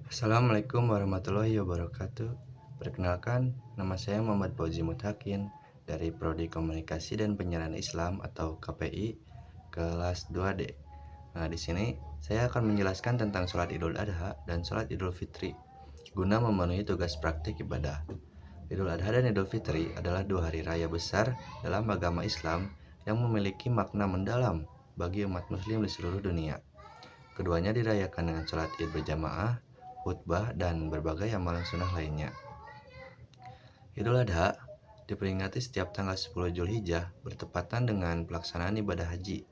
Assalamualaikum warahmatullahi wabarakatuh. Perkenalkan, nama saya Muhammad Fauzi Mutakin dari Prodi Komunikasi dan Penyiaran Islam atau KPI kelas 2D. Nah, di sini saya akan menjelaskan tentang sholat Idul Adha dan sholat Idul Fitri guna memenuhi tugas praktik ibadah. Idul Adha dan Idul Fitri adalah dua hari raya besar dalam agama Islam yang memiliki makna mendalam bagi umat muslim di seluruh dunia. Keduanya dirayakan dengan sholat id berjamaah, khutbah, dan berbagai amalan sunnah lainnya. Idul Adha diperingati setiap tanggal 10 Zulhijjah bertepatan dengan pelaksanaan ibadah haji.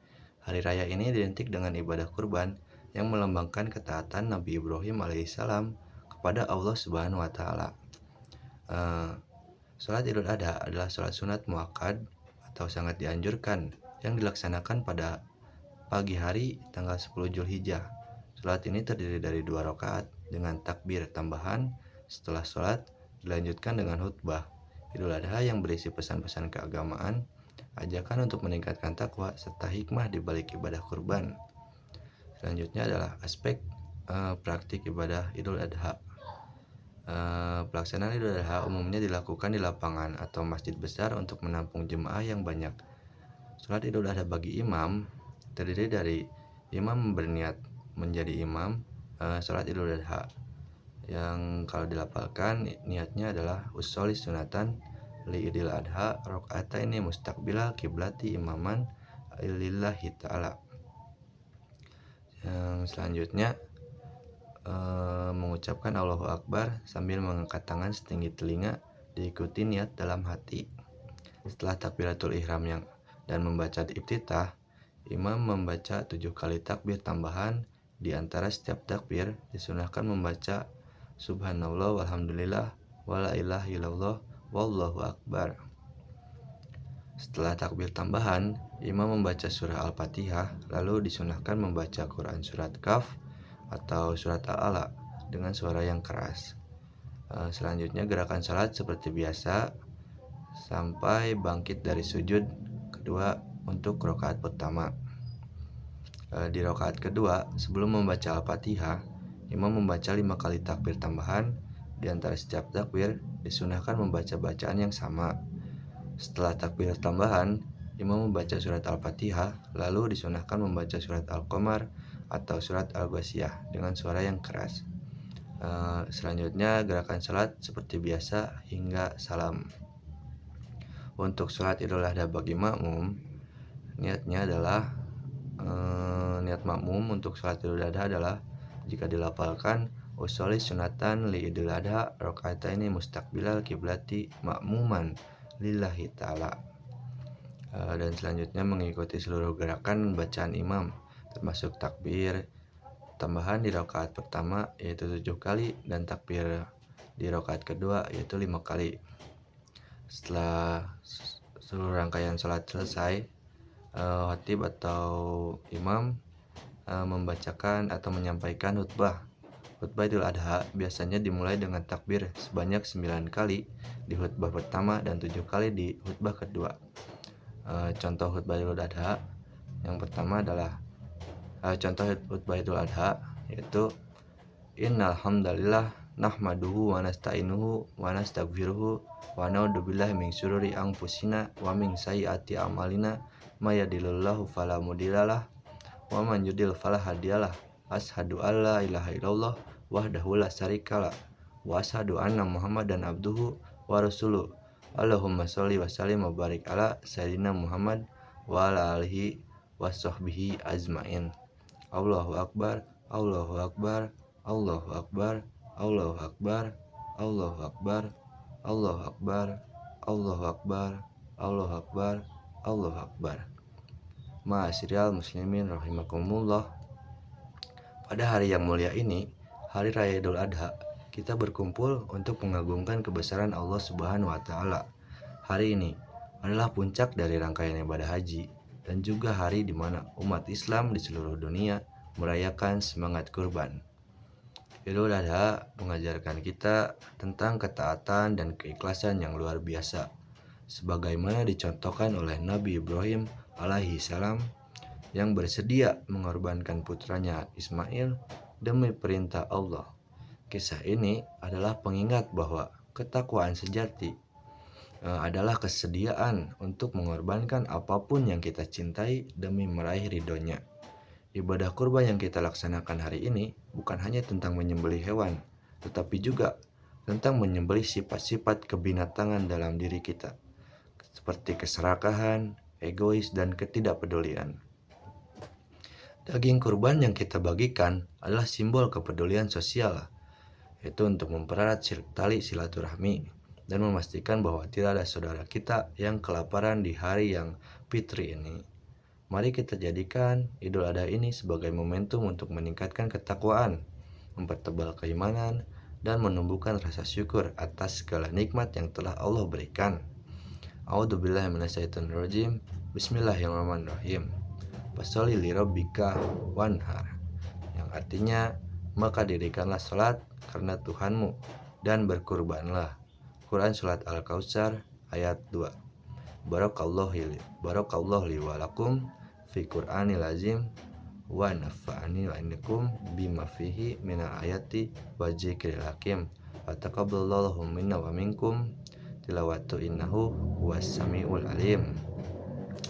Hari raya ini identik dengan ibadah kurban yang melambangkan ketaatan Nabi Ibrahim alaihissalam kepada Allah Subhanahu wa taala. Salat Idul Adha adalah salat sunat muakkad atau sangat dianjurkan yang dilaksanakan pada pagi hari tanggal 10 Zulhijjah. Salat ini terdiri dari 2 rakaat dengan takbir tambahan. Setelah salat dilanjutkan dengan khutbah Idul Adha yang berisi pesan-pesan keagamaan, ajakan untuk meningkatkan takwa serta hikmah di balik ibadah kurban. Selanjutnya adalah aspek praktik ibadah Idul Adha. Pelaksanaan Idul Adha umumnya dilakukan di lapangan atau masjid besar untuk menampung jemaah yang banyak. Salat Idul Adha bagi imam terdiri dari imam berniat menjadi imam salat Idul Adha, yang kalau dilafalkan niatnya adalah usolli sunatan li Idul Adha rakaataini mustaqbilal kiblati imaman lillahi ta'ala. Yang selanjutnya mengucapkan Allahu Akbar sambil mengangkat tangan setinggi telinga, diikuti niat dalam hati. Setelah takbiratul ihram dan membaca iftitah, imam membaca 7 kali takbir tambahan. Di antara setiap takbir disunahkan membaca subhanallah walhamdulillah wala ilaha illallah wallahu akbar. Setelah takbir tambahan, imam membaca surah Al-Fatihah, lalu disunahkan membaca Quran surat Kaf atau surat Al-Ala dengan suara yang keras. Selanjutnya gerakan salat seperti biasa sampai bangkit dari sujud kedua untuk rakaat pertama. Di rakaat kedua, sebelum membaca Al-Fatihah, imam membaca 5 kali takbir tambahan. Di antara setiap takbir disunahkan membaca bacaan yang sama. Setelah takbir tambahan, imam membaca surat Al-Fatihah, lalu disunahkan membaca surat Al-Qamar atau surat Al-Ghasyiyah dengan suara yang keras. Selanjutnya gerakan salat seperti biasa hingga salam. Untuk salat Idul Adha bagi makmum, niatnya adalah niat makmum untuk salat Idul Adha adalah jika dilafalkan usolli sunatan li Idul Adha rakaataini mustaqbilal kiblati makmuman lillahi ta'ala. Dan selanjutnya mengikuti seluruh gerakan bacaan imam termasuk takbir tambahan di rakaat pertama yaitu 7 kali dan takbir di rakaat kedua yaitu 5 kali. Setelah seluruh rangkaian sholat selesai, khatib atau imam membacakan atau menyampaikan khutbah. Khutbah Idul Adha biasanya dimulai dengan takbir sebanyak 9 kali di khutbah pertama dan 7 kali di khutbah kedua. Contoh khutbah Idul Adha yang pertama adalah contoh khutbah Idul Adha yaitu innal hamdalillah nahmaduhu wa nasta'inuhu wa nastaghfiruhu wa na'udzu billahi min syururi anfusina wa min sayyiati a'malina may yahdihillahu fala mudhillalah wa man yudlil fala hadiyalah. Asyhadu alla ilaha illallah wahdahu la syarikalah wa asyhadu anna Muhammadan abduhu wa rasuluh. Allahumma sholli wa sallim wa barik ala sayyidina Muhammad wa ala alihi wa sahbihi ajmain. Allahu akbar, Allahu akbar, Allahu akbar, Allahu akbar, Allahu akbar, Allahu akbar, Allahu akbar, Allahu akbar, Allahu akbar. Ma'asyiral muslimin rahimakumullah. Pada hari yang mulia ini, hari raya Idul Adha, kita berkumpul untuk mengagungkan kebesaran Allah Subhanahu wa taala. Hari ini adalah puncak dari rangkaian ibadah haji dan juga hari di mana umat Islam di seluruh dunia merayakan semangat kurban. Idul Adha mengajarkan kita tentang ketaatan dan keikhlasan yang luar biasa, sebagaimana dicontohkan oleh Nabi Ibrahim alaihi salam yang bersedia mengorbankan putranya Ismail demi perintah Allah. Kisah ini adalah pengingat bahwa ketakwaan sejati adalah kesediaan untuk mengorbankan apapun yang kita cintai demi meraih ridhonya. Ibadah kurban yang kita laksanakan hari ini bukan hanya tentang menyembelih hewan, tetapi juga tentang menyembelih sifat-sifat kebinatangan dalam diri kita, seperti keserakahan, egois, dan ketidakpedulian. Daging kurban yang kita bagikan adalah simbol kepedulian sosial, yaitu untuk mempererat tali silaturahmi dan memastikan bahwa tidak ada saudara kita yang kelaparan di hari yang fitri ini. Mari kita jadikan Idul Adha ini sebagai momentum untuk meningkatkan ketakwaan, mempertebal keimanan, dan menumbuhkan rasa syukur atas segala nikmat yang telah Allah berikan. A'udzubillahi minasyaitonirrajim. Bismillahirrahmanirrahim. Fasholli lirabbika wanhar, yang artinya maka dirikanlah salat karena Tuhanmu dan berkurbanlah. Quran Surat Al-Kautsar ayat 2. Barakallahu li wa lakum fi Qur'anil azim wa nafa'ani wa innakum bima fihi minal ayati wa dzikril hakim. Wa taqabbalallahu minna wa minkum tilawatu innahu huwas samiul alim.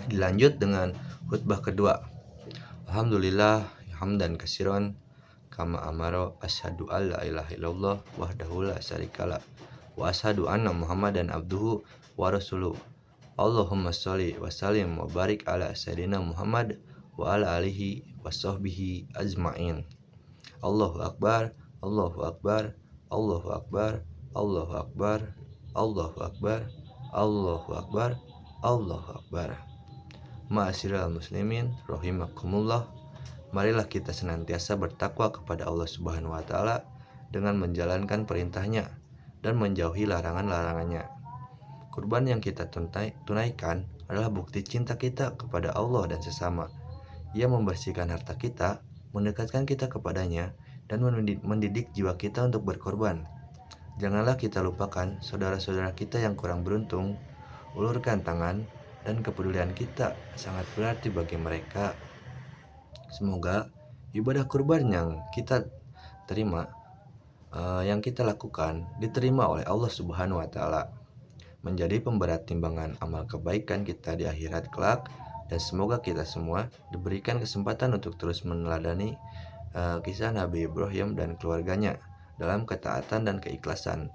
Dilanjut dengan khutbah kedua. Alhamdulillah hamdan katsiran kama amaro asyhadu alla ilaha illallah wahdahu la syarikalah wa asyhadu anna Muhammadan abduhu wa rasuluh. Allahumma sholli wa sallim wa barik ala sayyidina Muhammad wa ala alihi wa sahbihi ajmain. Allahu akbar, Allahu akbar, Allahu akbar, Allahu akbar, Allahu akbar, Allahu akbar, Allahu akbar. Ma'asyiral muslimin rahimakumullah. Marilah kita senantiasa bertakwa kepada Allah Subhanahu wa taala dengan menjalankan perintahnya dan menjauhi larangan-larangannya. Kurban yang kita tunaikan adalah bukti cinta kita kepada Allah dan sesama. Ia membersihkan harta kita, mendekatkan kita kepadanya, dan mendidik jiwa kita untuk berkorban. Janganlah kita lupakan saudara-saudara kita yang kurang beruntung. Ulurkan tangan, dan kepedulian kita sangat berarti bagi mereka. Semoga ibadah kurban yang kita terima, yang kita lakukan diterima oleh Allah Subhanahu wa taala, menjadi pemberat timbangan amal kebaikan kita di akhirat kelak, dan semoga kita semua diberikan kesempatan untuk terus meneladani kisah Nabi Ibrahim dan keluarganya dalam ketaatan dan keikhlasan.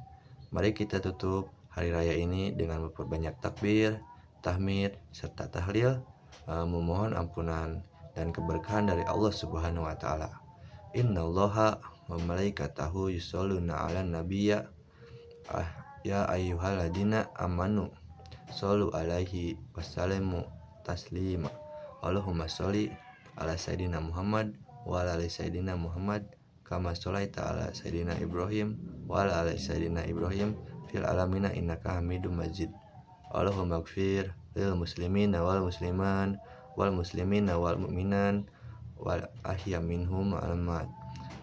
Mari kita tutup hari raya ini dengan memperbanyak takbir, tahmid, serta tahlil, memohon ampunan dan keberkahan dari Allah Subhanahu wa taala. Innallaha wa malaikatahu yusholluna 'alan nabiyya ya ayyuhalladzina amanu shollu 'alaihi wasallimu taslima. Allahumma sholli ala sayyidina Muhammad wa ala ali sayyidina Muhammad kama sholaita ala sayyidina Ibrahim wa ala ali sayyidina Ibrahim fil alamina innaka Hamidum Majid. Allahumma gfir lil muslimina wal musliman wal muslimina wal mu'minan wal ahya minhum almat.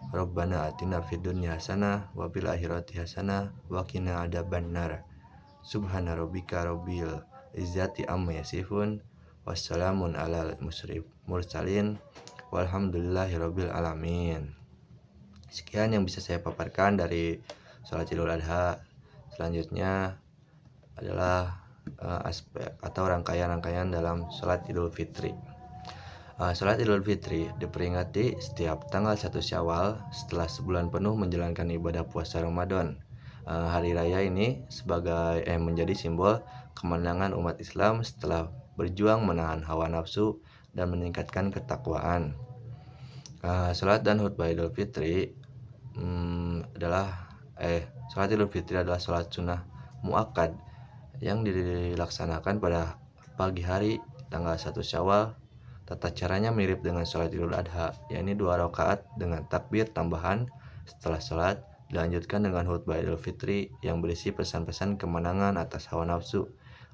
Rabbana atina fid dunya hasanah wa fil akhirati hasanah wa qina adzabannar. Subhana rabbika rabbil izzati amma yasifun wassalamun alal mursalin walhamdulillahi rabbil alamin. Sekian yang bisa saya paparkan dari sholat Idul Adha. Selanjutnya adalah aspek atau rangkaian-rangkaian dalam sholat Idul Fitri. Sholat Idul Fitri diperingati setiap tanggal 1 Syawal setelah sebulan penuh menjalankan ibadah puasa Ramadan. Hari raya ini sebagai menjadi simbol kemenangan umat Islam setelah berjuang menahan hawa nafsu dan meningkatkan ketakwaan. Sholat dan khutbah Idul Fitri sholat Idul Fitri adalah sholat sunnah muakkad yang dilaksanakan pada pagi hari tanggal 1 Syawal. Tata caranya mirip dengan sholat Idul Adha, yakni 2 rakaat dengan takbir tambahan. Setelah sholat, dilanjutkan dengan khutbah Idul Fitri yang berisi pesan-pesan kemenangan atas hawa nafsu,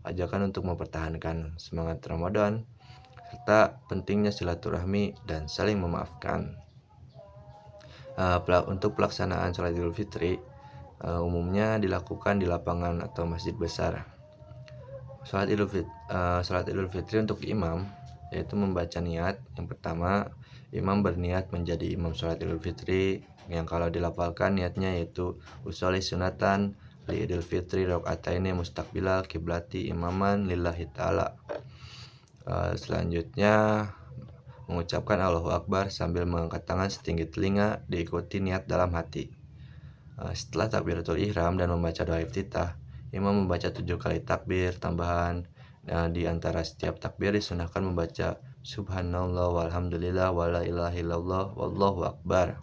ajakan untuk mempertahankan semangat Ramadan, serta pentingnya silaturahmi dan saling memaafkan. Untuk pelaksanaan sholat Idul Fitri umumnya dilakukan di lapangan atau masjid besar. Sholat Idul Fitri untuk imam yaitu membaca niat. Yang pertama, imam berniat menjadi imam sholat Idul Fitri yang kalau dilafalkan niatnya yaitu usolli sunatan li Idul Fitri rakaataini mustaqbilal kiblati imaman lillahi ta'ala. Selanjutnya mengucapkan Allahu Akbar sambil mengangkat tangan setinggi telinga diikuti niat dalam hati. Setelah takbiratul ihram dan membaca doa iftitah, imam membaca 7 kali takbir tambahan. Di antara setiap takbir disunahkan membaca subhanallah walhamdulillah wala ilaha illallah wallahu akbar.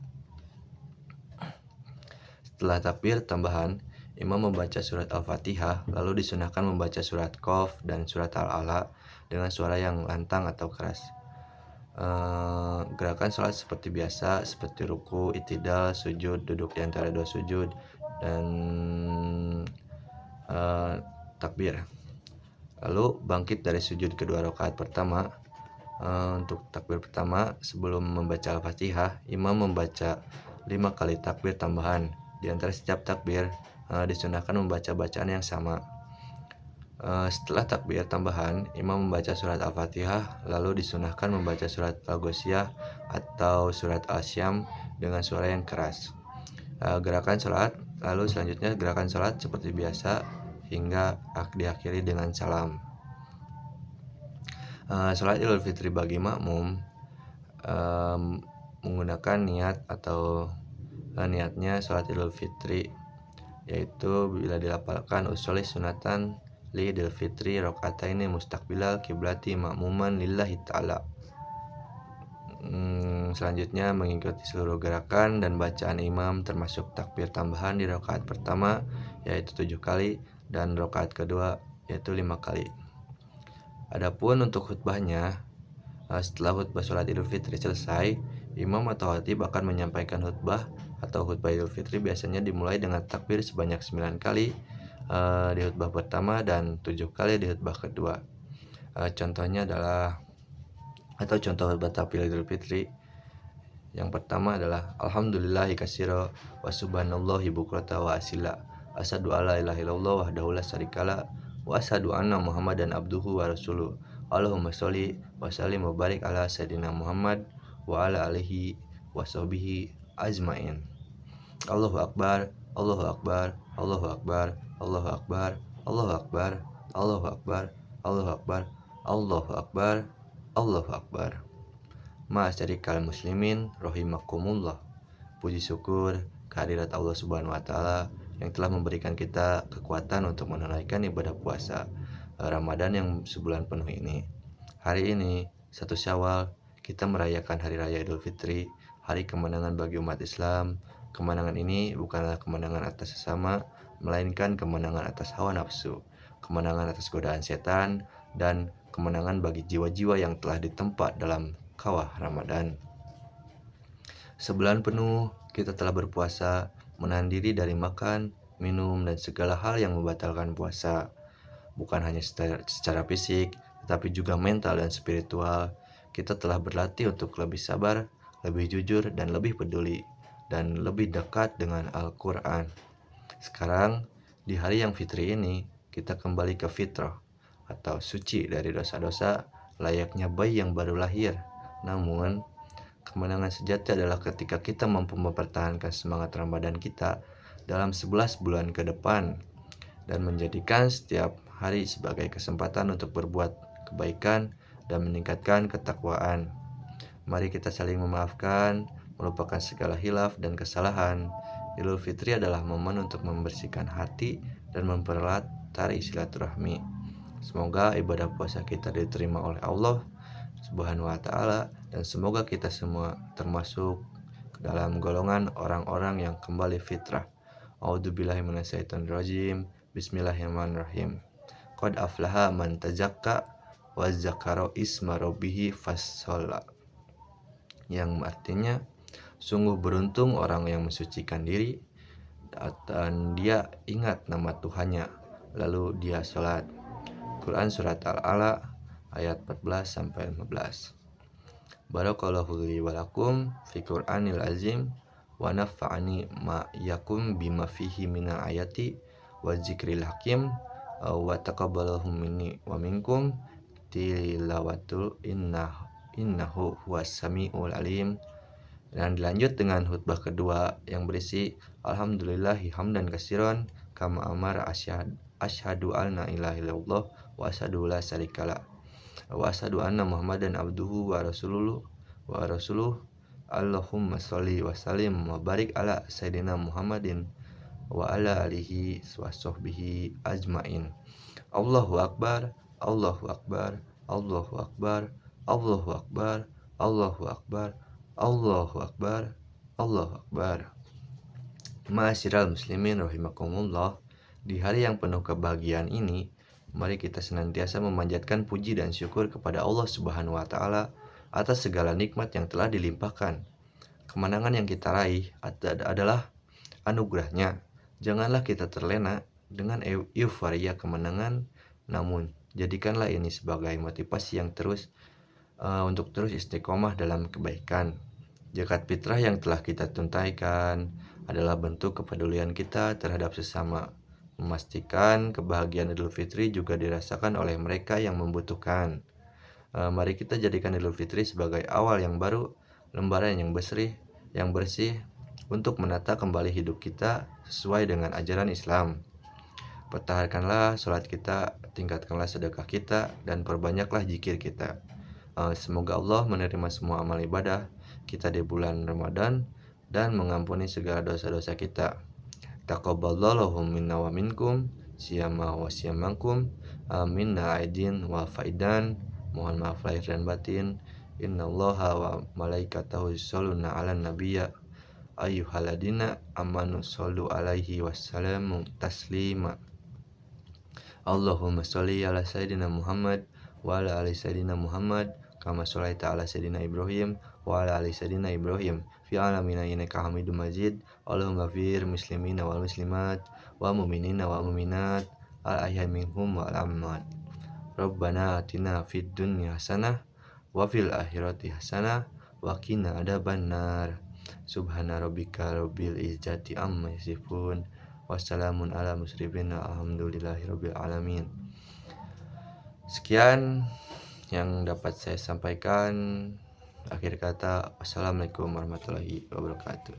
Setelah takbir tambahan, imam membaca surat Al-Fatihah, lalu disunahkan membaca surat Qaf dan surat Al-Ala dengan suara yang lantang atau keras. Gerakan sholat seperti biasa, seperti ruku, itidal, sujud, duduk di antara dua sujud, dan takbir. Lalu bangkit dari sujud kedua rakaat pertama. Untuk takbir pertama, sebelum membaca Al-Fatihah, imam membaca 5 kali takbir tambahan. Di antara setiap takbir disunahkan membaca bacaan yang sama. Setelah takbir tambahan, imam membaca surat Al-Fatihah, lalu disunahkan membaca surat Al-Ghoshiyah atau surat Al-Syam dengan suara yang keras. Gerakan sholat, lalu selanjutnya gerakan sholat seperti biasa hingga diakhiri dengan salam. Sholat Idul Fitri bagi makmum menggunakan niat atau niatnya sholat Idul Fitri, yaitu bila dilafalkan usolli sunatan li Idul Fitri rakaataini mustaqbilal kiblati makmuman lillahi ta'ala. Selanjutnya mengikuti seluruh gerakan dan bacaan imam termasuk takbir tambahan di rakaat pertama yaitu 7 kali dan rakaat kedua yaitu 5 kali. Adapun untuk khutbahnya, setelah khutbah sholat Idul Fitri selesai, imam atau khatib akan menyampaikan khutbah atau khutbah Idul Fitri biasanya dimulai dengan takbir sebanyak 9 kali di khutbah pertama dan 7 kali di khutbah kedua. Contohnya adalah contoh khutbah takbir Idul Fitri yang pertama adalah alhamdulillahi katsira wa subhanallahi bukrata wa asila asyhadu alla ilaha illallah wahdahu la syarikalah wa asyhadu anna muhammadan abduhu wa rasuluh. Allahumma sholli wa sallim wa barik ala sayyidina Muhammad wa ala alihi wa sahbihi ajmain. Allahu akbar, Allahu akbar, Allahu akbar, Allahu akbar, Allahu akbar, Allahu akbar, Allahu akbar, Allahu akbar, Allahu akbar. Ma'asyiral muslimin rahimakumullah. Puji syukur kehadirat Allah Subhanahu wa taala yang telah memberikan kita kekuatan untuk menunaikan ibadah puasa Ramadan yang sebulan penuh ini. Hari ini 1 Syawal, kita merayakan hari raya Idul Fitri, hari kemenangan bagi umat Islam. Kemenangan ini bukanlah kemenangan atas sesama, melainkan kemenangan atas hawa nafsu, kemenangan atas godaan setan, dan kemenangan bagi jiwa-jiwa yang telah ditempa dalam kawah Ramadan. Sebulan penuh kita telah berpuasa, menahan diri dari makan, minum, dan segala hal yang membatalkan puasa. Bukan hanya secara fisik, tetapi juga mental dan spiritual. Kita telah berlatih untuk lebih sabar, lebih jujur, dan lebih peduli, dan lebih dekat dengan Al-Quran. Sekarang, di hari yang fitri ini, kita kembali ke fitrah, atau suci dari dosa-dosa, layaknya bayi yang baru lahir. Namun, kemenangan sejati adalah ketika kita mampu mempertahankan semangat Ramadan kita dalam 11 bulan ke depan dan menjadikan setiap hari sebagai kesempatan untuk berbuat kebaikan dan meningkatkan ketakwaan. Mari kita saling memaafkan, melupakan segala hilaf dan kesalahan. Idul Fitri adalah momen untuk membersihkan hati dan mempererat tali silaturahmi. Semoga ibadah puasa kita diterima oleh Allah Subhanahu wa taala, dan semoga kita semua termasuk ke dalam golongan orang-orang yang kembali fitrah. A'udzubillahi minasyaitonirrajim. Bismillahirrahmanirrahim. Qad aflaha man tazakka wa dzakara isma rabbih fassalla. Yang artinya sungguh beruntung orang yang mensucikan diri dan dia ingat nama Tuhannya lalu dia salat. Quran surat Al-Ala ayat 14-15. Barakallahu li wa lakum fi Qur'anil azim wa nafa'ani ma yakum bima fihi minal ayati wa zikril hakim wa taqabbalahu minni wa minkum tilawatul innahu huwas samiul alim. Dan dilanjut dengan khutbah kedua yang berisi Alhamdulillahi hamdan katsiran kama amara asyhadu anna ilaha illallah wa asyhadu la syarikalah wa asyhadu anna Muhammadan abduhu wa rasuluh Allahumma sholli wa sallim wa barik ala sayyidina Muhammadin wa ala alihi wa sahbihi ajmain. Allahu akbar, Allahu akbar, Allahu akbar, Allahu akbar, Allahu akbar, Allahu akbar, Allahu akbar. Ma'asyiral muslimin rahimakumullah. Di hari yang penuh kebahagiaan ini, mari kita senantiasa memanjatkan puji dan syukur kepada Allah Subhanahu wa taala atas segala nikmat yang telah dilimpahkan. Kemenangan yang kita raih adalah anugerahnya. Janganlah kita terlena dengan euforia kemenangan, namun jadikanlah ini sebagai motivasi yang untuk terus istiqomah dalam kebaikan. Zakat fitrah yang telah kita tunaikan adalah bentuk kepedulian kita terhadap sesama, memastikan kebahagiaan Idul Fitri juga dirasakan oleh mereka yang membutuhkan. Mari kita jadikan Idul Fitri sebagai awal yang baru, lembaran yang bersih untuk menata kembali hidup kita sesuai dengan ajaran Islam. Pertahankanlah sholat kita, tingkatkanlah sedekah kita, dan perbanyaklah zikir kita. Semoga Allah menerima semua amal ibadah kita di bulan Ramadan dan mengampuni segala dosa-dosa kita. Taqabbalallahu minna wa minkum siyama wa siyamakum. Minna aidin wa faidan. Mohon maaf lahir dan batin. Innallaha wa malaikatahu yusholluna 'alan nabiyya ayyuhalladzina amanu shollu 'alaihi wasallimu taslima. Allahumma sholli ala sayyidina Muhammad wa ala ali sayyidina Muhammad kama sholaita ala sayyidina Ibrahim wa ala ali sayyidina Ibrahim fi alamina innaka Hamidum Majid. Allahumma fir muslimina wal muslimat wa mu'minina wa mu'minat al ahya minhum wal amwat. Rabbana atina fid dunya hasanah wa fil akhirati hasanah wa qina adzabannar. Subhana rabbika rabbil izzati amma yasifun. Wassalamun ala musrifin alhamdulillahi rabbil alamin. Sekian yang dapat saya sampaikan. Akhir kata, wassalamualaikum warahmatullahi wabarakatuh.